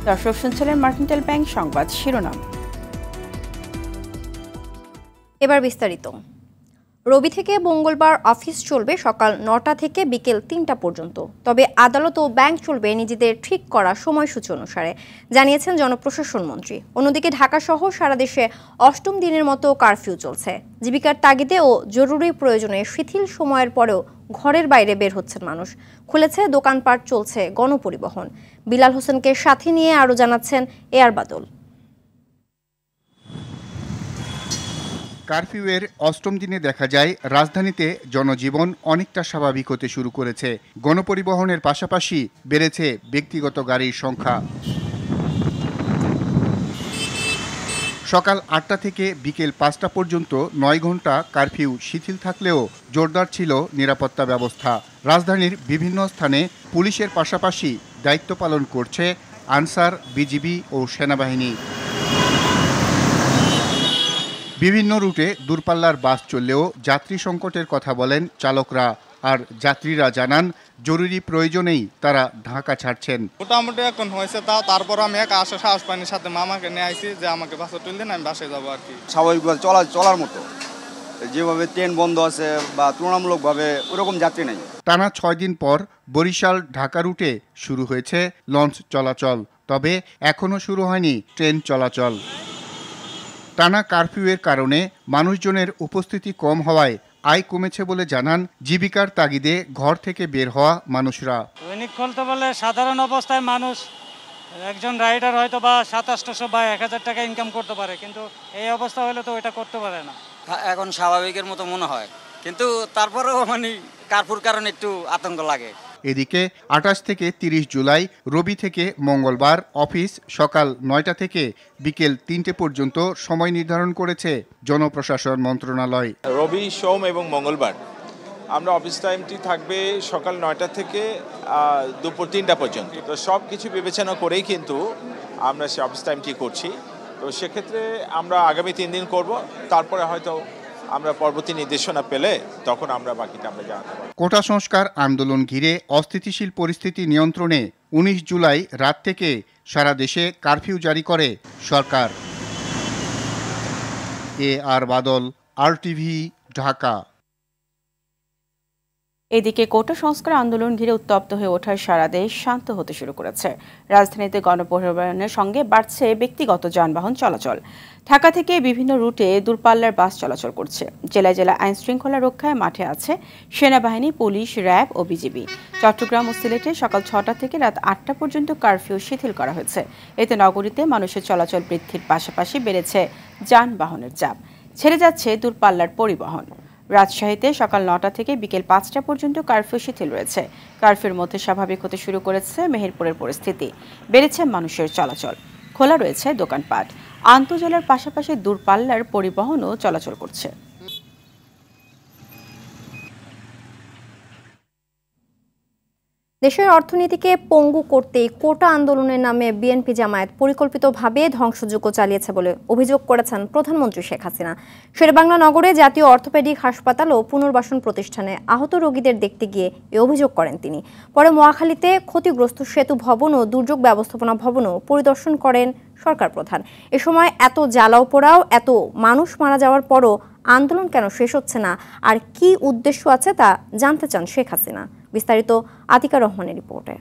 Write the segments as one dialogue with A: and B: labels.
A: দর্শক শুনছিলেন mercantile bank সংবাদ শিরোনাম।
B: এবার বিস্তারিত। রবি থেকে মঙ্গলবার অফিস চলবে সকাল ৯টা থেকে বিকেল ৩টা পর্যন্ত। তবে আদালত ও ব্যাংক চলবে নিজেদের ঠিক করা সময়সূচি অনুসারে, জানিয়েছেন জনপ্রশাসন মন্ত্রী। অন্যদিকে ঢাকা সহ সারা দেশে ৮ম দিনের মতো কারফিউ চলছে। জীবিকার তাগিদে ও জরুরি প্রয়োজনে শিথিল সময়ের পরেও ঘরের বাইরে বের হচ্ছেন মানুষ। খুলেছে দোকানপাট, চলছে গণপরিবহন। বিলাল হোসেনকে সাথে নিয়ে আরও জানাচ্ছেন এয়ার বাদল।
C: কারফিউয়ের ৮ম দিনে দেখা যায় রাজধানীতে জনজীবন অনেকটা স্বাভাবিক হতে শুরু করেছে। গণপরিবহনের পাশাপাশি বেড়েছে ব্যক্তিগত গাড়ির সংখ্যা। সকাল ৮টা থেকে বিকেল ৫টা পর্যন্ত ৯ ঘন্টা কারফিউ শিথিল থাকলেও জোরদার ছিল নিরাপত্তা ব্যবস্থা। রাজধানীর বিভিন্ন স্থানে পুলিশের পাশাপাশি দায়িত্ব পালন করছে আনসার, বিজিবি ও সেনাবাহিনী। বিভিন্ন রুটে দূরপাল্লার বাস চললেও যাত্রী সংকটের কথা বলেন চালকরা। আর যাত্রীরা জানান, জরুরি প্রয়োজনেই তারা ঢাকা ছাড়ছেন।
D: মোটামুটি এখন হয়েছে, তারপর আমি একা আসা সাহস পাইনি, সাথে মামাকে নিয়ে আইছি যে আমাকে বাসে তুলে দেন, আমি বাসে যাবো আর কি।
E: স্বাভাবিকভাবে চলার মতো, যেভাবে ট্রেন বন্ধ আছে বা তুলনামূলকভাবে ওরকম যাত্রী নেই।
C: টানা ৬ দিন পর বরিশাল ঢাকা রুটে শুরু হয়েছে লঞ্চ চলাচল, তবে এখনও শুরু হয়নি ট্রেন চলাচল। টানা কারফিউয়ের কারণে মানুষজনের উপস্থিতি কম হওয়ায় আয় কমেছে বলে জানান জীবিকার তাগিদে ঘর থেকে বের হওয়া মানুষরা।
F: দৈনিক খুলতে বলে সাধারণ অবস্থায় মানুষ, একজন রাইডার হয়তো বা ৭০০ বা ১০০০ টাকা ইনকাম করতে পারে, কিন্তু এই অবস্থা হলে তো এটা করতে পারে না।
G: এখন স্বাভাবিকের মতো মনে হয়, কিন্তু তারপরেও কারফিউর কারণে একটু আতঙ্ক লাগে।
C: এদিকে ২৮ থেকে ৩০ জুলাই রবি থেকে মঙ্গলবার অফিস সকাল ৯টা থেকে বিকেল ৩টে পর্যন্ত সময় নির্ধারণ করেছে জনপ্রশাসন মন্ত্রণালয়।
H: রবি, সোম এবং মঙ্গলবার আমরা অফিস টাইমটি থাকবে সকাল ৯টা থেকে দুপুর ৩টা পর্যন্ত। তো সব কিছু বিবেচনা করেই কিন্তু আমরা সে অফিস টাইমটি করছি। তো সেক্ষেত্রে আমরা আগামী ৩ দিন করব, তারপরে হয়তো আমরা পরবর্তী নির্দেশনা পেলে তখন আমরা বাকিটা আমরা জানাতে পারব।
C: কোটা সংস্কার আন্দোলন ঘিরে অস্থিতিশীল পরিস্থিতি নিয়ন্ত্রণে ১৯ জুলাই রাত থেকে সারা দেশে কারফিউ জারি করে সরকার। এয়ার বাদল, RTV, ঢাকা।
A: এদিকে কোটা সংস্কার আন্দোলন ঘিরে উত্তপ্ত হয়ে ওঠার সারা দেশ শান্ত হতে শুরু করেছে। রাজধানীতে গণপরিবহনের সঙ্গে বাড়ছে ব্যক্তিগত যানবাহন চলাচল। ঢাকা থেকে বিভিন্ন রুটে দূরপাল্লার বাস চলাচল করছে। জেলায় জেলায় আইন শৃঙ্খলা রক্ষায় মাঠে আছে সেনাবাহিনী, পুলিশ, র্যাব ও বিজিবি। চট্টগ্রাম ও সিলেটে সকাল ৬টা থেকে রাত ৮টা পর্যন্ত কারফিউ শিথিল করা হয়েছে। এতে নগরীতে মানুষের চলাচল বৃদ্ধির পাশাপাশি বেড়েছে যানবাহনের চাপ, ছেড়ে যাচ্ছে দূরপাল্লার পরিবহন। রাজশাহীতে সকাল ৯টা থেকে বিকেল ৫টা পর্যন্ত কারফিউ শিথিল রয়েছে। কারফিউর মধ্যে স্বাভাবিক হতে শুরু করেছে মেহেরপুরের পরিস্থিতি। বেড়েছে মানুষের চলাচল, খোলা রয়েছে দোকানপাট। আন্তঃজেলার পাশাপাশি দূরপাল্লার পরিবহনও চলাচল করছে।
B: দেশের অর্থনীতিকে পঙ্গু করতেই কোটা আন্দোলনের নামে বিএনপি জামায়াত পরিকল্পিতভাবে ধ্বংসযজ্ঞ চালিয়েছে বলে অভিযোগ করেছেন প্রধানমন্ত্রী শেখ হাসিনা। শেরেবাংলা নগরে জাতীয় অর্থোপেডিক হাসপাতাল ও পুনর্বাসন প্রতিষ্ঠানে আহত রোগীদের দেখতে গিয়ে এ অভিযোগ করেন তিনি। পরে মহাখালীতে ক্ষতিগ্রস্ত সেতু ভবন ও দুর্যোগ ব্যবস্থাপনা ভবনও পরিদর্শন করেন সরকার প্রধান। এ সময় এত জ্বালাও পোড়াও, এত মানুষ মারা যাওয়ার পরও আন্দোলন কেন শেষ হচ্ছে না, আর কি উদ্দেশ্য আছে তা জানতে চান শেখ হাসিনা। বিস্তারিত আতিকা রহমানের রিপোর্টে।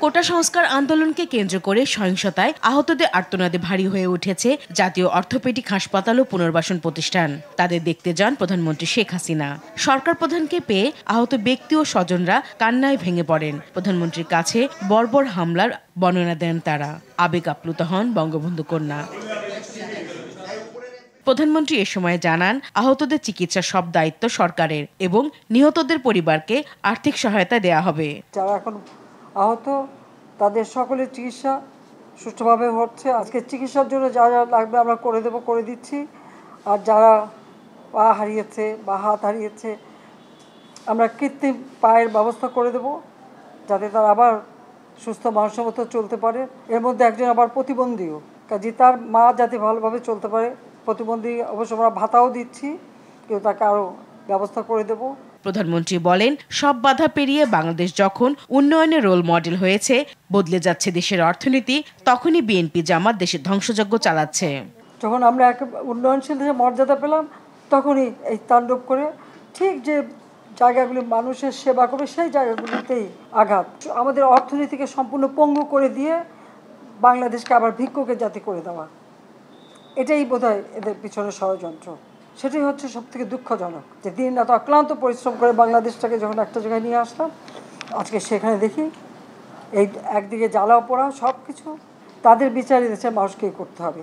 I: কোটা সংস্কার আন্দোলনকে কেন্দ্র করে সহিংসতায় আহতদের আর্তনাদে ভারী হয়ে উঠেছে জাতীয় অর্থোপেডিক হাসপাতাল ও পুনর্বাসন প্রতিষ্ঠান। তাদের দেখতে যান প্রধানমন্ত্রী শেখ হাসিনা। সরকার প্রধানকে পেয়ে আহত ব্যক্তি ও স্বজনরা কান্নায় ভেঙে পড়েন। প্রধানমন্ত্রীর কাছে বর্বর হামলার বর্ণনা দেন তারা। আবেগ আপ্লুত হন বঙ্গবন্ধু কন্যা। প্রধানমন্ত্রী এ সময় জানান, আহতদের চিকিৎসার সব দায়িত্ব সরকারের এবং নিহতদের পরিবারকে আর্থিক সহায়তা দেয়া হবে।
J: যারা এখন আহত তাদের সকলের চিকিৎসা সুষ্ঠুভাবে হচ্ছে। আজকে চিকিৎসার জন্য যা যা লাগবে আমরা করে দিচ্ছি। আর যারা পা হারিয়েছে বা হাত হারিয়েছে আমরা কৃত্রিম পায়ের ব্যবস্থা করে দেব, যাতে তারা আবার সুস্থ মানুষের মতো চলতে পারে। এর মধ্যে একজন আবার প্রতিবন্ধীও, কাজে তার মা যাতে ভালোভাবে চলতে পারে। প্রতিবন্ধী অবশ্য আমরা ভাতাও দিচ্ছি, কিন্তু তাকে আরও ব্যবস্থা করে দেব।
I: প্রধানমন্ত্রী বলেন, সব বাধা পেরিয়ে বাংলাদেশ যখন উন্নয়নের রোল মডেল হয়েছে, বদলে যাচ্ছে দেশের অর্থনীতি, তখনই বিএনপি জামাত দেশের ধ্বংসযজ্ঞ চালাচ্ছে।
J: যখন আমরা এক উন্নয়নশীল দেশে মর্যাদা পেলাম, তখনই এই তাণ্ডব করে ঠিক যে জায়গাগুলি মানুষের সেবা করবে সেই জায়গাগুলিতেই আঘাত। আমাদের অর্থনীতিকে সম্পূর্ণ পঙ্গু করে দিয়ে বাংলাদেশকে আবার ভিক্ষুকের জাতি করে দেওয়া, এটাই বোধহয় এদের পিছনে ষড়যন্ত্র। সেটাই হচ্ছে সবথেকে দুঃখজনক যে দিন রাত অক্লান্ত পরিশ্রম করে বাংলাদেশটাকে যখন একটা জায়গায় নিয়ে আসলাম, আজকে সেখানে দেখি এই একদিকে জ্বালাও পোড়া সব কিছু। তাদের বিচার দেশের মানুষকেই করতে হবে।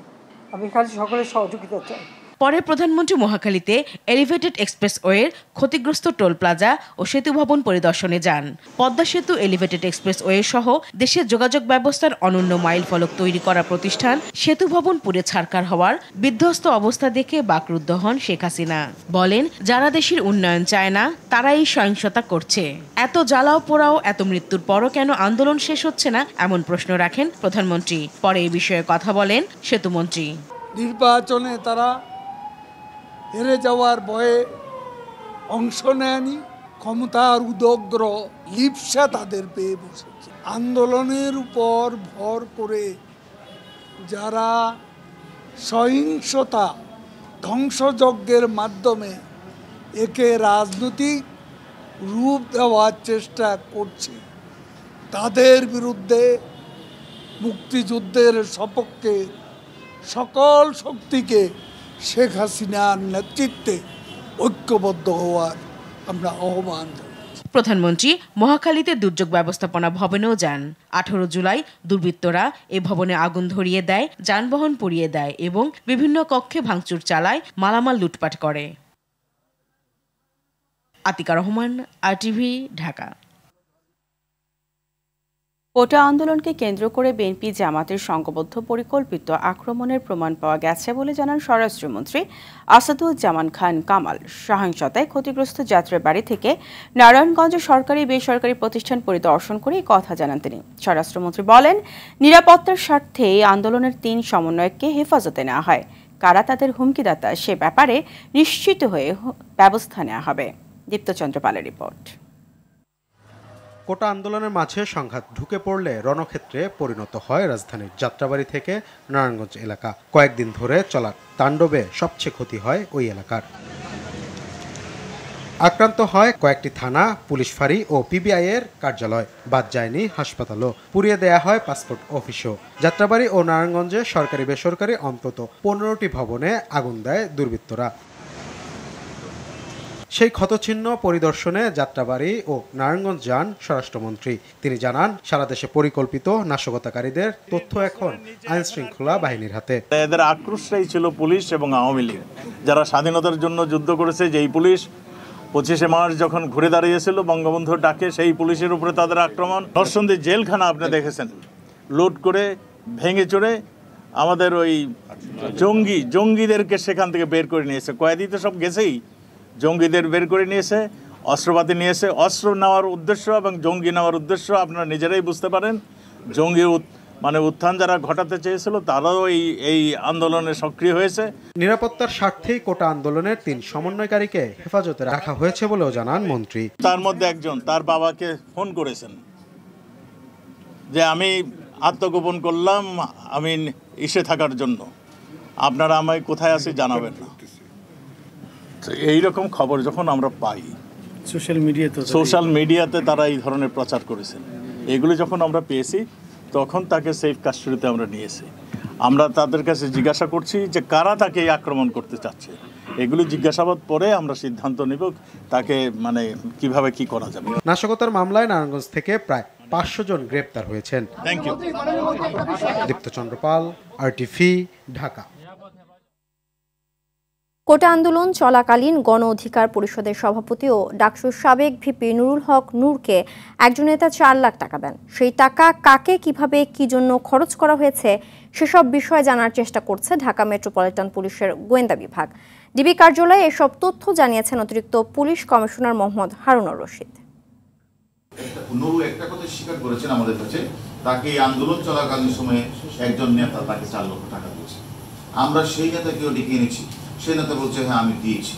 J: আমি খালি সকলের সহযোগিতা চাই।
I: পরে প্রধানমন্ত্রী মহাখালীতে এলিভেটেড এক্সপ্রেসওয়ের ক্ষতিগ্রস্ত টোল প্লাজা ও সেতু ভবন পরিদর্শনে যান। পদ্মা সেতু, এলিভেটেড এক্সপ্রেসওয়ে সহ দেশের যোগাযোগ ব্যবস্থার অনন্য মাইল ফলক তৈরি করা প্রতিষ্ঠান সেতু ভবন পুড়ে ছারখার হওয়ার বিধ্বস্ত অবস্থা দেখে বাকরুদ্ধ হন শেখ হাসিনা। বলেন, যারা দেশের উন্নয়ন চায় না তারা এই সহিংসতা করছে। এত জ্বালাও পোড়াও, এত মৃত্যুর পরও কেন আন্দোলন শেষ হচ্ছে না, এমন প্রশ্ন রাখেন প্রধানমন্ত্রী। পরে এই বিষয়ে কথা বলেন সেতুমন্ত্রী।
K: নির্বাচনে তারা হেরে যাওয়ার ভয়ে অংশ নেয়নি, ক্ষমতার উদগ্র লিপ্সা তাদের পেয়ে বসেছে। আন্দোলনের উপর ভর করে যারা সহিংসতা ধ্বংসযজ্ঞের মাধ্যমে একে রাজনৈতিক রূপ দেওয়ার চেষ্টা করছে, তাদের বিরুদ্ধে মুক্তিযুদ্ধের সপক্ষে সকল শক্তিকে শেখ হাসিনার নেতৃত্বে ঐক্যবদ্ধ হওয়ার আমরা আহ্বান জানাচ্ছি।
I: প্রধানমন্ত্রী মহাখালীতে দুর্যোগ ব্যবস্থাপনা ভবনেও যান। 18 জুলাই দুর্বৃত্তরা এই ভবনে আগুন ধরিয়ে দেয়, যানবাহন পুড়িয়ে দেয় এবং বিভিন্ন কক্ষে ভাঙচুর চালায়, মালামাল লুটপাট করে। আতিকা রহমান, RTV, ঢাকা।
A: কোটা আন্দোলনকে কেন্দ্র করে বিএনপি জামাতের সংঘবদ্ধ পরিকল্পিত আক্রমণের প্রমাণ পাওয়া গেছে বলে জানান স্বরাষ্ট্রমন্ত্রী আসাদুজ্জামান খান কামাল। সহিংসতায় ক্ষতিগ্রস্ত যাত্রার বাড়ি থেকে নারায়ণগঞ্জ সরকারি বেসরকারি প্রতিষ্ঠান পরিদর্শন করে এই কথা জানান তিনি। স্বরাষ্ট্রমন্ত্রী বলেন, নিরাপত্তার স্বার্থে আন্দোলনের 3 সমন্বয়ককে হেফাজতে নেওয়া হয়। কারা তাদের হুমকিদাতা সে ব্যাপারে নিশ্চিত হয়ে ব্যবস্থা নেওয়া হবে। দীপ্তচন্দ্র পালের রিপোর্ট।
L: কোটা আন্দোলনের মাঝে সংঘাত ঢুকে পড়লে রণক্ষেত্রে পরিণত হয় রাজধানীর যাত্রাবাড়ি থেকে নারায়ণগঞ্জ এলাকা। কয়েকদিন ধরে চলা তাণ্ডবে সবচেয়ে ক্ষতি হয় ওই এলাকার। আক্রান্ত হয় কয়েকটি থানা, পুলিশ ফাঁড়ি ও PBI এর কার্যালয়। বাদ যায়নি হাসপাতালও। পুড়িয়ে দেয়া হয় পাসপোর্ট অফিসও। যাত্রাবাড়ি ও নারায়ণগঞ্জে সরকারি বেসরকারি অন্তত 15টি ভবনে আগুন দেয় দুর্বৃত্তরা। সেই ক্ষতচিহ্ন পরিদর্শনে যাত্রাবাড়ি ও নারায়ণগঞ্জ যান স্বরাষ্ট্রমন্ত্রী। তিনি জানান, সারা দেশে পরিকল্পিত নাশকতাকারীদের তথ্য এখন আইন শৃঙ্খলা বাহিনীর হাতে।
M: এদের আক্রোশটাই ছিল পুলিশ এবং আওয়ামী লীগ, যারা স্বাধীনতার জন্য যুদ্ধ করেছে। যেই পুলিশ 25শে মার্চ যখন ঘুরে দাঁড়িয়েছিল বঙ্গবন্ধুর ডাকে, সেই পুলিশের উপরে তাদের আক্রমণ। নরসিংদী জেলখানা আপনি দেখেছেন, লুট করে ভেঙে চড়ে আমাদের ওই জঙ্গিদেরকে সেখান থেকে বের করে নিয়েছে। কয়েদি তো সব গেছেই, জঙ্গিদের বের করে নিয়েছে, অস্ত্রপাতি নিয়েছে। অস্ত্র নেওয়ার উদ্দেশ্য এবং জঙ্গি নেওয়ার উদ্দেশ্য আপনারা নিজেরাই বুঝতে পারেন। জঙ্গি উত্থান যারা ঘটাতে চেয়েছিল তারাও এই আন্দোলনে সক্রিয় হয়েছে।
L: নিরাপত্তার স্বার্থেই কোটা আন্দোলনের 3 সমন্বয়কারীকে হেফাজতে রাখা হয়েছে বলেও জানান মন্ত্রী।
M: তার মধ্যে একজন তার বাবাকে ফোন করেছেন যে আমি আত্মগোপন করলাম, আমি ইসে থাকার জন্য, আপনারা আমায় কোথায় আছি জানাবেন না। এইরকম খবর যখন আমরা পাই সোশ্যাল মিডিয়াতে তারা এই ধরনের প্রচার করেছেন, এগুলো যখন আমরা পেয়েছি তখন তাকে সেফ কাস্টডিতে আমরা নিয়েছি। আমরা তাদের কাছে জিজ্ঞাসা করছি যে কারা তাকে আক্রমণ করতে চাচ্ছে। এগুলো জিজ্ঞাসাবাদ পরে আমরা সিদ্ধান্ত নেব তাকে কিভাবে কি করা যাবে।
L: নাশকতার মামলায় নারায়ণগঞ্জ থেকে প্রায় 500 জন গ্রেপ্তার হয়েছেন।
M: Thank you.
L: Diptachandra Pal, RTV, Dhaka.
B: Quota আন্দোলন চলাকালীন গণ অধিকার পরিষদের সভাপতি ও ডাকসুর সাবেক VP নুরুল হক নূরকে একজন নেতা 4 লাখ টাকা দেন। সেই টাকা কাকে, কিভাবে, কি জন্য খরচ করা হয়েছে সেসব বিষয়ে জানার চেষ্টা করছে ঢাকা মেট্রোপলিটন পুলিশের গোয়েন্দা বিভাগ। ডিবি কার্যালয়ে এসব তথ্য জানিয়েছেন অতিরিক্ত পুলিশ কমিশনার মোহাম্মদ হারুনুর রশিদ।
N: নুরুল একটা কথা স্বীকার করেছেন আমাদের কাছে, তাকে এই আন্দোলন চলাকালীন সময়ে একজন নেতা তাকে 4 লক্ষ টাকা দিয়েছে। আমরা সেই নেতাকেও ডেকে এনেছি, সেই নেতা বলছে হ্যাঁ আমি দিয়েছি।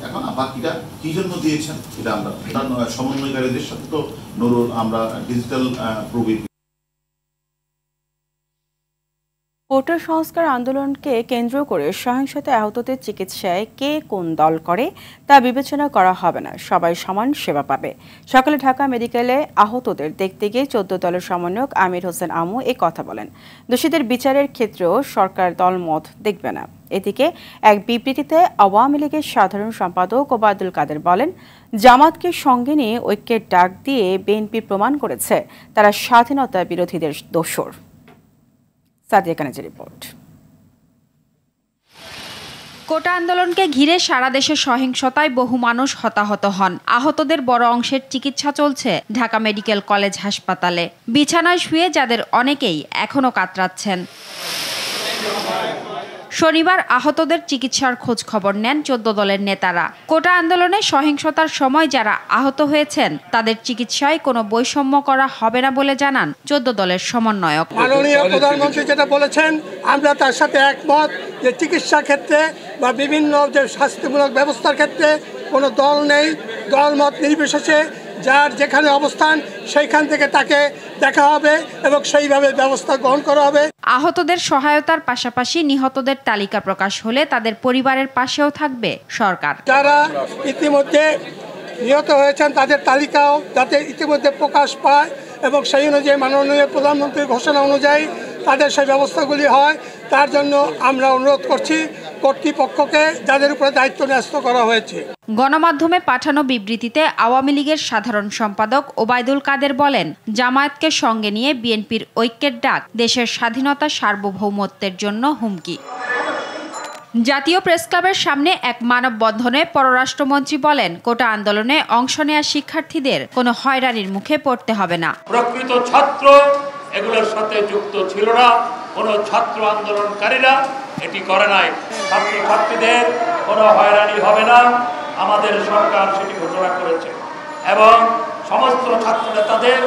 N: এখন বাকিটা কি জন্য দিয়েছেন এটা আমরা সমন্বয়কারীদের সাথে তো নুরুল আমরা ডিজিটাল প্রুফ
A: কোটা সংস্কার আন্দোলনকে কেন্দ্র করে সহিংসতায় আহতদের চিকিৎসায় কে কোন দল করে তা বিবেচনা করা হবে না, সবাই সমান সেবা পাবে। সকালে ঢাকা মেডিকেলে আহতদের দেখতে গিয়ে 14 দলের সমন্বয়ক আমির হোসেন আমু এ কথা বলেন। দোষীদের বিচারের ক্ষেত্রেও সরকার দলমত দেখবে না। এদিকে এক বিবৃতিতে আওয়ামী লীগের সাধারণ সম্পাদক ওবায়দুল কাদের বলেন, জামাতকে সঙ্গে নিয়ে ঐক্যের ডাক দিয়ে বিএনপি প্রমাণ করেছে তারা স্বাধীনতা বিরোধীদের দোসর। রিপোর্ট।
O: কোটা আন্দোলনকে ঘিরে সারা দেশে সহিংসতায় বহু মানুষ হতাহত হন। আহতদের বড় অংশের চিকিৎসা চলছে ঢাকা মেডিকেল কলেজ হাসপাতালে। বিছানায় শুয়ে যাদের অনেকেই এখনো কাতরাচ্ছেন। শনিবার আহতদের চিকিৎসার খোঁজ খবর নেন 14 দলের নেতারা। কোটা আন্দোলনে সহিংসতার সময় যারা আহত হয়েছেন তাদের চিকিৎসায় কোনো বৈষম্য করা হবে না বলে জানান 14 দলের সমন্বয়ক।
P: মাননীয় প্রধানমন্ত্রী যেটা বলেছেন আমরা তার সাথে একমত যে চিকিৎসা ক্ষেত্রে বা বিভিন্ন যে স্বাস্থ্যমূলক ব্যবস্থার ক্ষেত্রে কোনো দল নেই, দলমত নির্বিশেষে যার যেখানে অবস্থান সেইখান থেকে তাকে দেখা হবে এবং সেইভাবে ব্যবস্থা গ্রহণ করা হবে।
O: আহতদের সহায়তার পাশাপাশি নিহতদের তালিকা প্রকাশ হলে তাদের পরিবারের পাশেও থাকবে সরকার।
P: যারা ইতিমধ্যে নিহত হয়েছেন তাদের তালিকাও যাতে ইতিমধ্যে প্রকাশ পায় এবং সেই অনুযায়ী মাননীয় প্রধানমন্ত্রীর ঘোষণা অনুযায়ী তাদের সেই ব্যবস্থাগুলি হয়, তার জন্য আমরা অনুরোধ করছি কর্তৃপক্ষকে যাদের উপরে দায়িত্ব ন্যস্ত করা হয়েছে।
O: গণমাধ্যমে পাঠানো বিবৃতিতে আওয়ামী লীগের সাধারণ সম্পাদক ওবায়দুল কাদের বলেন, জামায়াতকে সঙ্গে নিয়ে বিএনপির ঐক্যের ডাক দেশের স্বাধীনতা সার্বভৌমত্বের জন্য হুমকি। জাতীয় প্রেসক্লাবের সামনে এক মানববন্ধনে পররাষ্ট্রমন্ত্রী বলেন, কোটা আন্দোলনে অংশ নেওয়া শিক্ষার্থীদের কোনো হয়রানির মুখে পড়তে হবে না।
Q: প্রকৃত ছাত্র এগুলোর সাথে যুক্ত ছিল না, কোনো ছাত্র আন্দোলনকারীরা এটি করে নাই। ছাত্রছাত্রীদের কোনো হয়রানি হবে না, আমাদের সরকার সেটি ঘোষণা করেছে এবং সমস্ত ছাত্র নেতাদের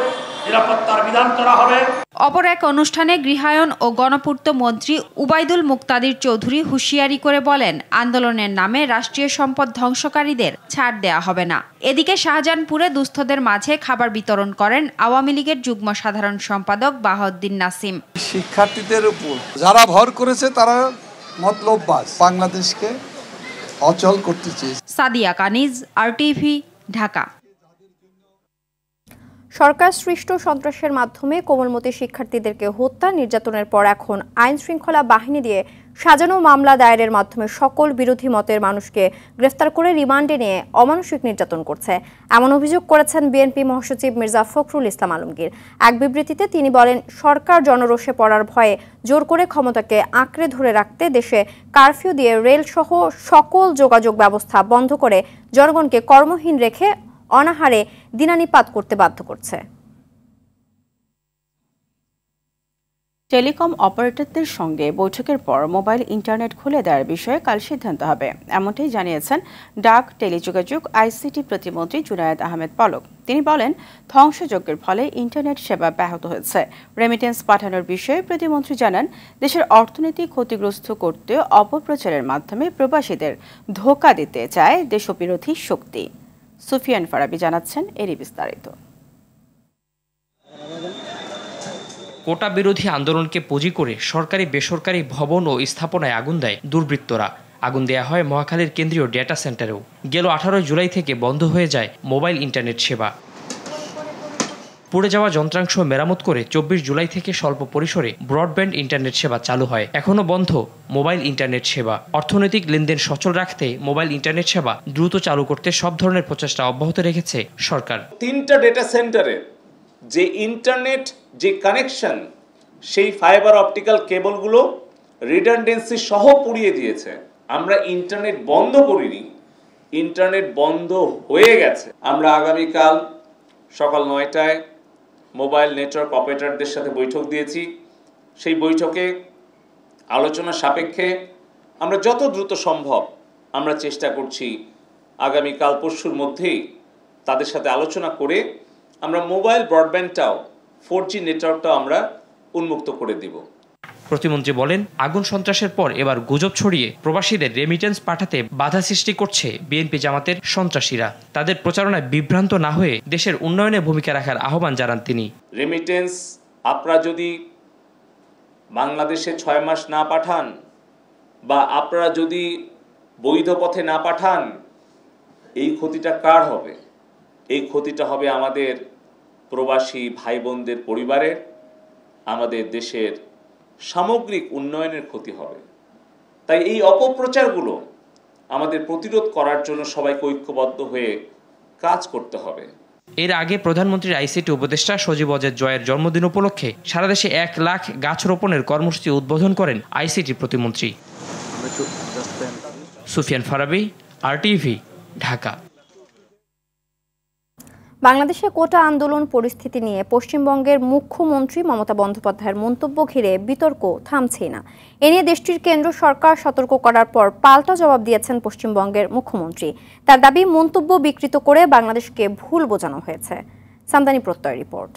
Q: নিরাপত্তার বিধান করা হবে।
O: অপর এক অনুষ্ঠানে গৃহায়ন ও গণপূর্ত মন্ত্রী উবাইদুল মুক্তাদির চৌধুরী হুঁশিয়ারি করে বলেন, আন্দোলনের নামে রাষ্ট্রীয় সম্পদ ধ্বংসকারীদের ছাড় দেয়া হবে না। এদিকে শাহজাহানপুরে দুস্থদের মাঝে খাবার বিতরণ করেন আওয়ামী লীগের যুগ্ম সাধারণ সম্পাদক বাহাউদ্দিন নাসিম।
R: শিক্ষার্থীদের উপর যারা ভর করেছে তারা মতলববাজ, বাংলাদেশকে অচল করতে চেয়েছে।
O: সাদিয়া কানিজ, RTV, ঢাকা।
B: সরকার সৃষ্ট সন্ত্রাসের মাধ্যমে কোমলমতি শিক্ষার্থীদেরকে হত্যা নির্যাতনের পর এখন আইন শৃঙ্খলা বাহিনী দিয়ে সাজানো মামলা দায়েরের মাধ্যমে সকল বিরোধী মতের মানুষকে গ্রেফতার করে রিমান্ডে নিয়ে অমানসিক নির্যাতন করছে, এমন অভিযোগ করেছেন বিএনপি মহাসচিব মির্জা ফখরুল ইসলাম আলমগীর। এক বিবৃতিতে তিনি বলেন, সরকার জনরোষে পড়ার ভয়ে জোর করে ক্ষমতাকে আঁকড়ে ধরে রাখতে দেশে কারফিউ দিয়ে রেল সহ সকল যোগাযোগ ব্যবস্থা বন্ধ করে জনগণকে কর্মহীন রেখে অনাহারে দিনানিপাত করতে বাধ্য করছে।
A: টেলিকম অপারেটরদের সঙ্গে বৈঠকের পর মোবাইল ইন্টারনেট খুলে দেওয়ার বিষয়ে কাল সিদ্ধান্ত হবে, এমনটাই জানিয়েছেন ডাক, টেলিযোগাযোগ, ICT প্রতিমন্ত্রী জুনায়েদ আহমেদ পলক। তিনি বলেন, ধ্বংসযজ্ঞের ফলে ইন্টারনেট সেবা ব্যাহত হয়েছে। রেমিটেন্স পাঠানোর বিষয়ে প্রতিমন্ত্রী জানান, দেশের অর্থনীতি ক্ষতিগ্রস্ত করতে অপপ্রচারের মাধ্যমে প্রবাসীদের ধোঁকা দিতে চায় দেশবিরোধী শক্তি। সুফিয়ান ফারাবি জানাচ্ছেন এরই বিস্তারিত।
S: কোটা বিরোধী আন্দোলনকে পুঁজি করে সরকারি বেসরকারি ভবন ও স্থাপনায় আগুন দেয় দুর্বৃত্তরা। আগুন দেয়া হয় মহাখালীর কেন্দ্রীয় ডেটা সেন্টারেও। গেল 18 জুলাই থেকে বন্ধ হয়ে যায় মোবাইল ইন্টারনেট সেবা। পুড়ে যাওয়া যন্ত্রাংশ মেরামত করে 24 জুলাই থেকে স্বল্প পরিসরে ব্রডব্যান্ড ইন্টারনেট সেবা চালু হয়। এখনও বন্ধ মোবাইল ইন্টারনেট সেবা। অর্থনৈতিক লেনদেন সচল রাখতে মোবাইল ইন্টারনেট সেবা দ্রুত চালু করতে সব ধরনের প্রচেষ্টা অব্যাহত রেখেছে সরকার।
T: 3টা ডেটা সেন্টারের যে ইন্টারনেট যে কানেকশন, সেই ফাইবার অপটিক্যাল কেবলগুলো রিডান্ডেন্সি সহ পুড়িয়ে দিয়েছে। আমরা ইন্টারনেট বন্ধ করিনি, ইন্টারনেট বন্ধ হয়ে গেছে। আমরা আগামীকাল সকাল 9টায় মোবাইল নেটওয়ার্ক অপারেটরদের সাথে বৈঠক দিয়েছি। সেই বৈঠকে আলোচনা সাপেক্ষে আমরা যত দ্রুত সম্ভব আমরা চেষ্টা করছি আগামীকাল পরশুর মধ্যেই তাদের সাথে আলোচনা করে আমরা মোবাইল ব্রডব্যান্ডটাও 4G নেটওয়ার্কটাও আমরা উন্মুক্ত করে দিব।
S: প্রতিমন্ত্রী বলেন, আগুন সন্ত্রাসের পর এবার গুজব ছড়িয়ে প্রবাসীদের রেমিটেন্স পাঠাতে বাধা সৃষ্টি করছে বিএনপি জামাতের সন্ত্রাসীরা। তাদের প্রচারণায় বিভ্রান্ত না হয়ে দেশের উন্নয়নে ভূমিকা রাখার আহ্বান জানান তিনি।
T: রেমিটেন্স আপনারা যদি বাংলাদেশে 6 মাস না পাঠান বা আপনারা যদি বৈধ পথে না পাঠান, এই ক্ষতিটা কার হবে? এই ক্ষতিটা হবে আমাদের প্রবাসী ভাই বোনদের পরিবারের, আমাদের দেশের সামগ্রিক উন্নয়নের ক্ষতি হবে। তাই এই অপপ্রচারগুলো আমাদের প্রতিরোধ করার জন্য সবাইকে ঐক্যবদ্ধ হয়ে কাজ করতে হবে।
S: এর আগে প্রধানমন্ত্রীর আইসিটি উপদেষ্টা সজীব ওয়াজেদ জয়ের জন্মদিন উপলক্ষে সারা দেশে 1 লাখ গাছ রোপণের কর্মসূচি উদ্বোধন করেন আইসিটি প্রতিমন্ত্রী। সুফিয়ান ফারাবি, RTV, ঢাকা।
B: বাংলাদেশে কোটা আন্দোলন পরিস্থিতি নিয়ে পশ্চিমবঙ্গের মুখ্যমন্ত্রী মমতা বন্দ্যোপাধ্যায়ের মন্তব্য ঘিরে বিতর্ক থামছেই না। এ নিয়ে দেশটির কেন্দ্র সরকার সতর্ক করার পর পাল্টা জবাব দিয়েছেন পশ্চিমবঙ্গের মুখ্যমন্ত্রী। তার দাবি, মন্তব্য বিকৃত করে বাংলাদেশকে ভুল বোঝানো হয়েছে। সামদানি প্রত্যয় রিপোর্ট।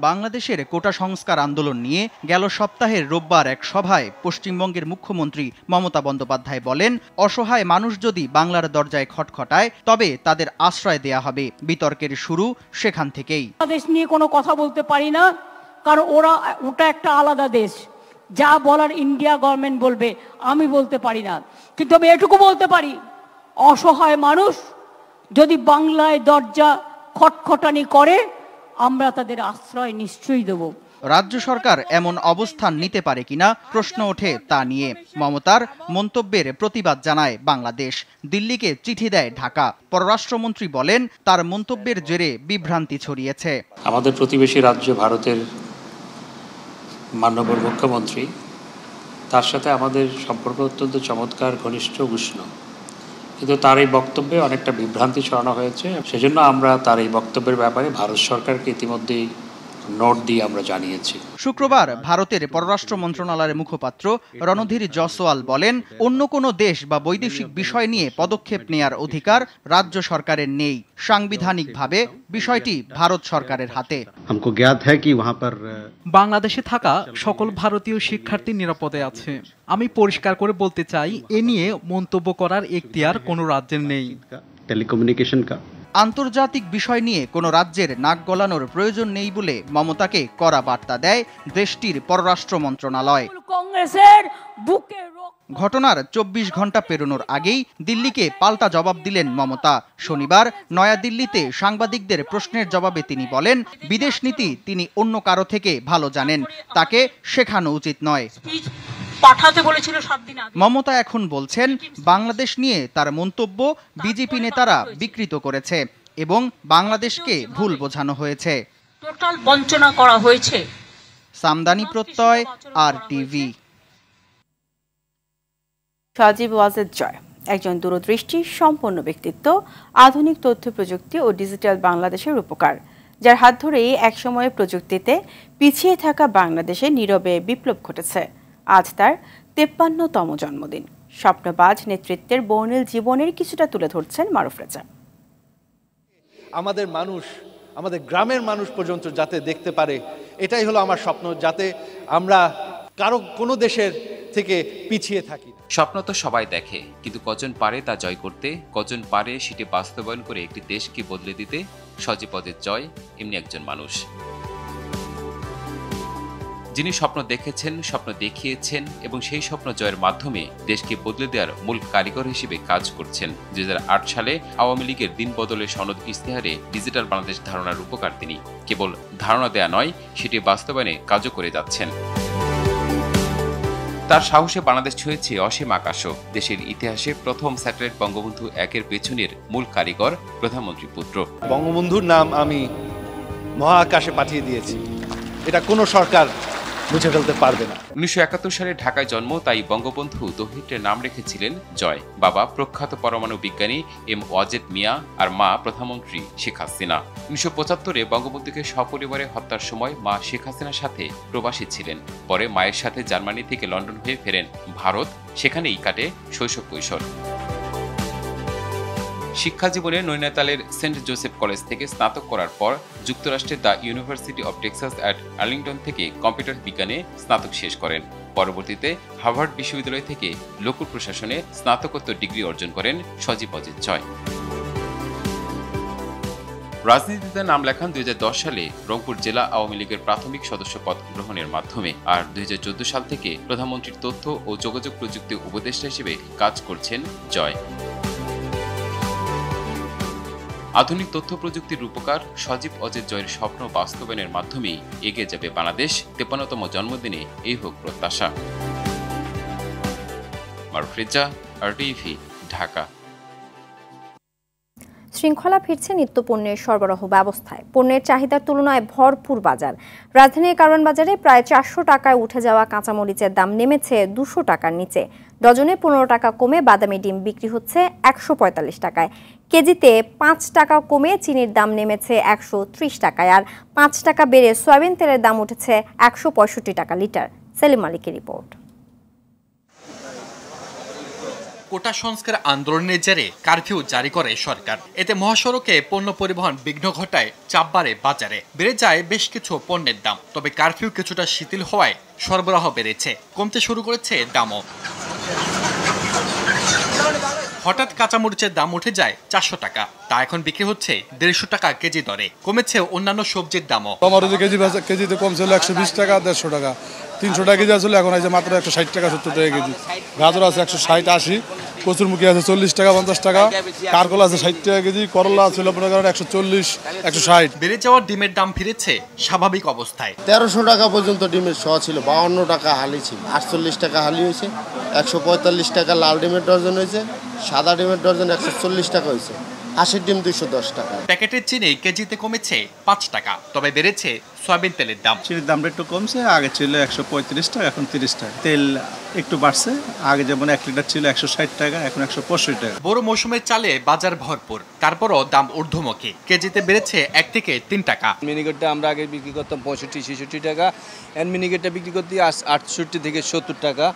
U: বাংলাদেশের কোটা সংস্কার আন্দোলন নিয়ে গেল সপ্তাহের রোববার এক সভায় পশ্চিমবঙ্গের মুখ্যমন্ত্রী মমতা বন্দ্যোপাধ্যায় বলেন, অসহায় মানুষ যদি বাংলার দরজায় খটখটায় তবে তাদের আশ্রয় দেয়া হবে। বিতর্কের শুরু সেখান থেকেই।
V: দেশ নিয়ে কোনো কথা বলতে পারি না, কারণ ওটা একটা আলাদা দেশ। যা বলার ইন্ডিয়া গভর্নমেন্ট বলবে, আমি বলতে পারি না। কিন্তু আমি এটুকু বলতে পারি, অসহায় মানুষ যদি বাংলায় দরজা খটখটানি করে, আমরা তাদের আশ্রয় নিশ্চয়ই দেব।
U: রাজ্য সরকার এমন অবস্থান নিতে পারে কিনা প্রশ্ন ওঠে তা নিয়ে। মমতার মন্তব্যের প্রতিবাদ জানায় বাংলাদেশ, দিল্লিকে চিঠি দেয় ঢাকা। পররাষ্ট্রমন্ত্রী বলেন, তার মন্তব্যের জেরে বিভ্রান্তি ছড়িয়েছে।
W: আমাদের প্রতিবেশী রাজ্য ভারতের মাননীয় মুখ্যমন্ত্রী, তার সাথে আমাদের সম্পর্ক অত্যন্ত চমৎকার, ঘনিষ্ঠ, উষ্ণ, কিন্তু তার এই বক্তব্যে অনেকটা বিভ্রান্তি ছড়ানো হয়েছে। সেজন্য আমরা তার এই বক্তব্যের ব্যাপারে ভারত সরকারকে ইতিমধ্যেই নোট দিয়ে আমরা জানিয়েছি।
U: শুক্রবার ভারতের পররাষ্ট্র মন্ত্রণালয়ের মুখপাত্র রণধীর জয়সওয়াল বলেন, অন্য কোনো দেশ বা বৈদেশিক বিষয় নিয়ে পদক্ষেপ নেয়ার অধিকার রাজ্য সরকারের নেই। সাংবিধানিকভাবে বিষয়টি ভারত সরকারের হাতে।
X: বাংলাদেশে থাকা সকল ভারতীয় শিক্ষার্থী নিরাপদে আছে। আমি পরিষ্কার করে বলতে চাই, এ নিয়ে মন্তব্য করার এখতিয়ার কোনো রাজ্যের নেই।
U: টেলিকমিউনিকেশন আন্তর্জাতিক বিষয় নিয়ে কোনো রাজ্যের নাক গলানোর প্রয়োজন নেই বলে মমতাকে কড়া বার্তা দেয় দেশটির পররাষ্ট্র মন্ত্রণালয়। ঘটনার 24 ঘন্টা পেরোনোর আগেই দিল্লিকে পাল্টা জবাব দিলেন মমতা। শনিবার নয়াদিল্লিতে সাংবাদিকদের প্রশ্নের জবাবে তিনি বলেন, বিদেশ নীতি তিনি অন্য কারো থেকে ভালো জানেন, তাকে শেখানো উচিত নয়।
V: পাঠাতে বলেছিল 7 দিন আগে।
U: মমতা এখন বলছেন, বাংলাদেশ নিয়ে তার মন্তব্য বিজেপি নেতারা বিকৃত করেছে এবং বাংলাদেশকে ভুল বোঝানো হয়েছে।
V: টোটাল বঞ্চনা করা হয়েছে।
U: সামদানি প্রত্যয়, RTV।
A: সজীব ওয়াজেদ জয় একজন দূরদৃষ্টি সম্পন্ন ব্যক্তিত্ব, আধুনিক তথ্য প্রযুক্তি ও ডিজিটাল বাংলাদেশের উপকার, যার হাত ধরেই একসময় প্রযুক্তিতে পিছিয়ে থাকা বাংলাদেশে নীরবে বিপ্লব ঘটেছে। আজ তার 53তম জন্মদিন। স্বপ্নবাজ নেতৃত্বের বর্ণিল জীবনের কিছুটা তুলে ধরছেন মারুফ রেজা।
Y: আমাদের মানুষ, আমাদের গ্রামের মানুষ পর্যন্ত যাতে দেখতে পারে, এটাই হলো আমার স্বপ্ন, যাতে আমরা কোনো দেশের থেকে পিছিয়ে থাকি।
Z: স্বপ্ন তো সবাই দেখে, কিন্তু কজন পারে তা জয় করতে, কজন পারে সেটি বাস্তবায়ন করে একটি দেশকে বদলে দিতে। সজীব ওয়াজেদ জয় এমনি একজন মানুষ, যিনি স্বপ্ন দেখেছেন, স্বপ্ন দেখিয়েছেন এবং সেই স্বপ্ন জয়ের মাধ্যমে দেশকে বদলে দেওয়ার মূল কারিগর হিসেবে কাজ করছেন। 2008 সালে আওয়ামী লীগের দিন বদলের সনদ ইশতেহারে ডিজিটাল বাংলাদেশ ধারণার রূপকার তিনি। কেবল ধারণা দেয়া নয়, সেটি বাস্তবায়নে কাজও করে যাচ্ছেন। তার সাহসে বাংলাদেশ ছুঁয়েছে অসীম আকাশও। দেশের ইতিহাসে প্রথম স্যাটেলাইট বঙ্গবন্ধু 1-এর পেছনের মূল কারিগর প্রধানমন্ত্রী পুত্র।
Y: বঙ্গবন্ধুর নাম আমি মহাকাশে পাঠিয়ে দিয়েছি, এটা কোনো সরকার মুছে ফেলতে পারবে না।
Z: 1971 সালে ঢাকায় জন্ম, তাই বঙ্গবন্ধু দহিত্রের নাম রেখেছিলেন জয়। বাবা প্রখ্যাত পরমাণু বিজ্ঞানী M ওয়াজেদ মিয়া আর মা প্রধানমন্ত্রী শেখ হাসিনা। 1975-এ বঙ্গবন্ধুকে সপরিবারে হত্যার সময় মা শেখ হাসিনার সাথে প্রবাসী ছিলেন। পরে মায়ের সাথে জার্মানি থেকে লন্ডন হয়ে ফেরেন ভারত, সেখানেই কাটে শৈশব কৈশোর। শিক্ষা জীবনে নৈনিতালের সেন্ট জোসেফ কলেজ থেকে স্নাতক করার পর যুক্তরাষ্ট্রের the university of Texas at Arlington থেকে কম্পিউটার বিজ্ঞানে স্নাতক শেষ করেন। পরবর্তীতে হার্ভার্ড বিশ্ববিদ্যালয় থেকে লোক প্রশাসনে স্নাতকোত্তর ডিগ্রি অর্জন করেন সজীব অজিত জয়। রাজনীতিতে নাম লেখান 2010 সালে রংপুর জেলা আওয়ামী লীগের প্রাথমিক সদস্য পদ গ্রহণের মাধ্যমে, আর 2014 সাল থেকে প্রধানমন্ত্রীর তথ্য ও যোগাযোগ প্রযুক্তি উপদেষ্টা হিসেবে কাজ করছেন জয়। আধুনিক তথ্য প্রযুক্তির রূপকার সজীব অজিত জয়ের স্বপ্ন বাস্তবায়নের মাধ্যমেই এগিয়ে যাবে বাংলাদেশ। 53তম জন্মদিনে এই হোক প্রত্যাশা। মারুফ রেজা, RTV, ঢাকা।
B: শৃঙ্খলা ফিরছে নিত্যপণ্যের সরবরাহ ব্যবস্থায়। পণ্যের চাহিদার তুলনায় ভরপুর বাজার। রাজধানীর কারওয়ান বাজারে প্রায় 400 টাকায় উঠে যাওয়া কাঁচামরিচের দাম নেমেছে 200 টাকার নিচে। ডজনে 15 টাকা কমে বাদামি ডিম বিক্রি হচ্ছে 145 টাকায়। কেজিতে 5 টাকা কমে চিনির দাম নেমেছে 130 টাকায়, আর 5 টাকা বেড়ে সয়াবিন তেলের দাম উঠেছে 165 টাকা লিটার। সেলিম মালিকের রিপোর্ট।
C: কোটা সংস্কার আন্দোলনের জেরে কারফিউ জারি করে সরকার। এতে মহাসড়কে পণ্য পরিবহন বিঘ্ন ঘটায়, চাপ বাড়ে বাজারে, বেড়ে যায় বেশ কিছু পণ্যের দাম। তবে কারফিউ কিছুটা শিথিল হওয়ায় সরবরাহ বেড়েছে, কমতে শুরু করেছে দামও। হঠাৎ কাঁচামরিচের দাম উঠে যায় 400 টাকা, তা এখন বিক্রি হচ্ছে 150 টাকা কেজি দরে। কমেছে অন্যান্য সবজির দামও।
D: টমেটো কেজিতে কমছিল 120 টাকা, 150 টাকা, 300 টাকা কেজি আসলে এখন আছে মাত্র 160 টাকা, 70 টাকা কেজি। গাজর আছে 160, 80, কচুরমুখী আছে 40 টাকা, 50 টাকা, কারকল আছে 60 টাকা কেজি, করলা ছিল 140, 160।
C: বেড়ে যাওয়া ডিমের দাম ফিরেছে স্বাভাবিক অবস্থায়।
E: 1300 টাকা পর্যন্ত ডিমের শ ছিল, 52 টাকা হালি ছিল, 48 টাকা হালি হয়েছে, 145 টাকা লাল ডিমের ডজন হয়েছে, সাদা ডিমের ডজন 140 টাকা হয়েছে, 80 ডিম 210 টাকা।
C: প্যাকেটের চিনি কেজিতে কমেছে 5 টাকা, তবে বেড়েছে সয়াবিন তেলের দাম।
F: চিনির দামটা একটু কমছে, আগে ছিল 135 টাকা, এখন 30 টাকা। তেল একটু বাড়ছে, আগে যেমন 1 লিটার ছিল 160 টাকা, এখন 165 টাকা।
C: বড় মৌসুমের চালে বাজার ভরপুর, তারপরও দাম ঊর্ধ্বমুখী, কেজিতে বেড়েছে 1 থেকে 3 টাকা।
G: মিনিকেটটা আমরা আগে বিক্রি করতাম 65-66 টাকা, এন্ড মিনিকেটটা বিক্রি করতে 68 থেকে 70 টাকা,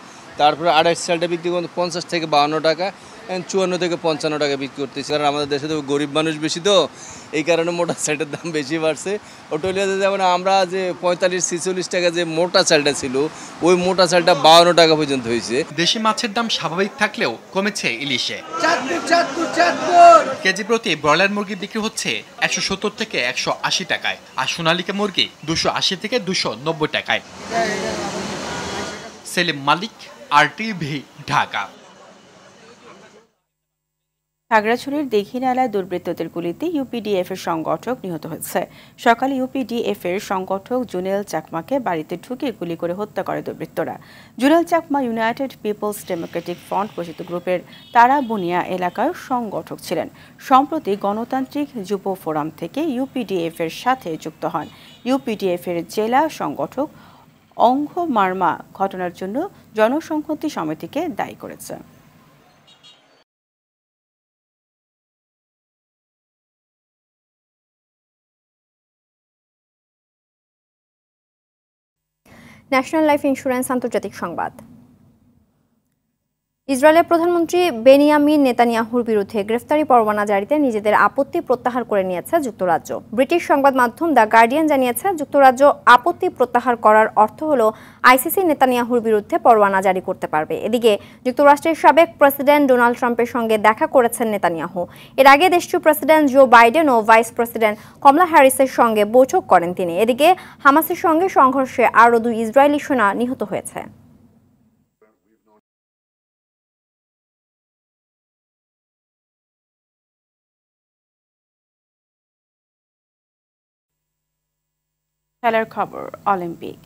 G: তারপরে আড়াইশ চালটা বিক্রি করতে 50 থেকে 52 টাকা, 54 থেকে 55 টাকা বিক্রি করতেছি। কারণ আমাদের দেশে তো গরিব মানুষ বেশি, তো এই কারণে মোটা চালটার দাম বেশি বাড়ছে। অটোলিয়াতে যেমন আমরা যে 45-46 টাকা যে মোটা চালটা ছিল, ওই মোটা চালটা 52 টাকা পর্যন্ত হয়েছে।
C: দেশি মাছের দাম স্বাভাবিক থাকলেও কমেছে ইলিশে। কেজি প্রতি ব্রয়লার মুরগি বিক্রি হচ্ছে 170 থেকে 180 টাকায়, আর সোনালিকা মুরগি 280 থেকে 290 টাকায়। সেলিম মালিক, RTV, ঢাকা।
A: খাগড়াছড়ির দীঘিনালায় দুর্বৃত্তদের গুলিতে ইউপিডিএফ এর সংগঠক নিহত হয়েছে। সকালে ইউপিডিএফ এর সংগঠক জুনেল চাকমাকে বাড়িতে ঢুকে গুলি করে হত্যা করে দুর্বৃত্তরা। Junel Chakma United Peoples Democratic Front ঘোষিত গ্রুপের তারাবুনিয়া এলাকার সংগঠক ছিলেন। সম্প্রতি গণতান্ত্রিক যুব ফোরাম থেকে ইউপিডিএফ এর সাথে যুক্ত হন। ইউপিডিএফ এর জেলা সংগঠক অঙ্ঘ মার্মা ঘটনার জন্য জনসংহতি সমিতিকে দায়ী করেছে।
B: ন্যাশনাল লাইফ ইন্স্যুরেন্স আন্তর্জাতিক সংবাদ। ইসরায়েলের প্রধানমন্ত্রী বেনিয়ামিন নেতানিয়াহুর বিরুদ্ধে গ্রেফতারি পরোয়ানা জারিতে নিজেদের আপত্তি প্রত্যাহার করে নিয়েছে যুক্তরাজ্য। ব্রিটিশ সংবাদ মাধ্যম দ্য গার্ডিয়ান জানিয়েছে, যুক্তরাজ্য আপত্তি প্রত্যাহার করার অর্থ হল আইসিসি নেতানিয়াহুর বিরুদ্ধে পরোয়ানা জারি করতে পারবে। এদিকে যুক্তরাষ্ট্রের সাবেক প্রেসিডেন্ট ডোনাল্ড ট্রাম্পের সঙ্গে দেখা করেছেন নেতানিয়াহু। এর আগে দেশটির প্রেসিডেন্ট জো বাইডেন ও ভাইস প্রেসিডেন্ট কমলা হ্যারিসের সঙ্গে বৈঠক করেন তিনি। এদিকে হামাসের সঙ্গে সংঘর্ষে আরও 2 ইসরায়েলি সেনা নিহত হয়েছে।
A: খেলার খবর। অলিম্পিক।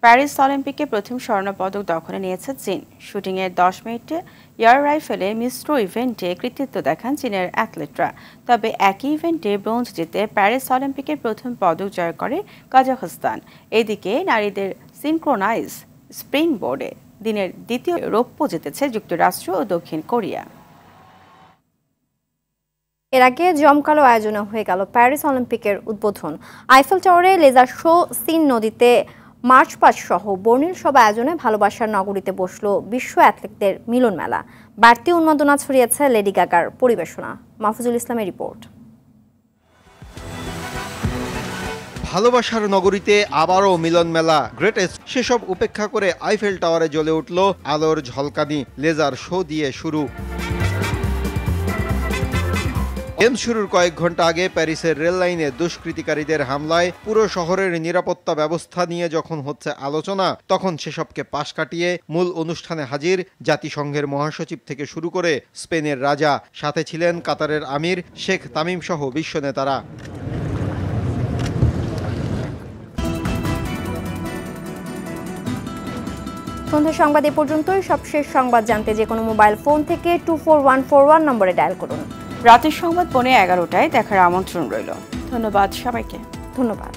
A: প্যারিস অলিম্পিকে প্রথম স্বর্ণপদক দখলে নিয়েছে চীন। শুটিংয়ের 10 মিনিটে এয়ার রাইফেলে মিশ্র ইভেন্টে কৃতিত্ব দেখান চীনের অ্যাথলেটরা। তবে একই ইভেন্টে ব্রোঞ্জ জিতে প্যারিস অলিম্পিকের প্রথম পদক জয় করে কাজাখস্তান। এদিকে নারীদের সিনক্রোনাইজ স্প্রিং বোর্ডে দিনের দ্বিতীয় রৌপ্য জিতেছে যুক্তরাষ্ট্র ও দক্ষিণ কোরিয়া।
B: এর আগে জমকালো আয়োজনে হয়ে গেল প্যারিস অলিম্পিকের উদ্বোধন। আইফেল টাওয়ারে লেজার শো, সিন নদীতে মার্চ পাস্ট সহ বর্ণিল সব আয়োজনে ভালোবাসার নগরীতে বসলো বিশ্ব অ্যাথলেটদের মিলন মেলা। বাড়তি উন্মাদনা ছড়িয়েছে লেডি গাগার পরিবেশনা। মাহফুজুল ইসলামের রিপোর্ট।
H: ভালোবাসার নগরীতে আবারও মিলন মেলা। গ্রেটেস্ট সেসব উপেক্ষা করে আইফেল টাওয়ারে জ্বলে উঠল আলোর ঝলকানি। লেজার শো দিয়ে শুরু। গেমস শুরুর কয়েক ঘন্টা আগে প্যারিসের রেল লাইনে দুষ্কৃতিকারীদের হামলায় পুরো শহরের নিরাপত্তা ব্যবস্থা নিয়ে যখন হচ্ছে আলোচনা, তখন সেসবকে পাশ কাটিয়ে মূল অনুষ্ঠানে হাজির জাতিসংঘের মহাসচিব থেকে শুরু করে স্পেনের রাজা, সাথে ছিলেন কাতারের আমির শেখ তামিম সহ বিশ্ব নেতারা।
B: সন্ধ্যা সংবাদ এ পর্যন্তই। সবশেষ সংবাদ জানতে যে কোনো মোবাইল ফোন থেকে 24141 নম্বরে ডায়াল করুন।
A: রাতের সংবাদ 11:15টায় দেখার আমন্ত্রণ রইল। ধন্যবাদ সবাইকে।
B: ধন্যবাদ।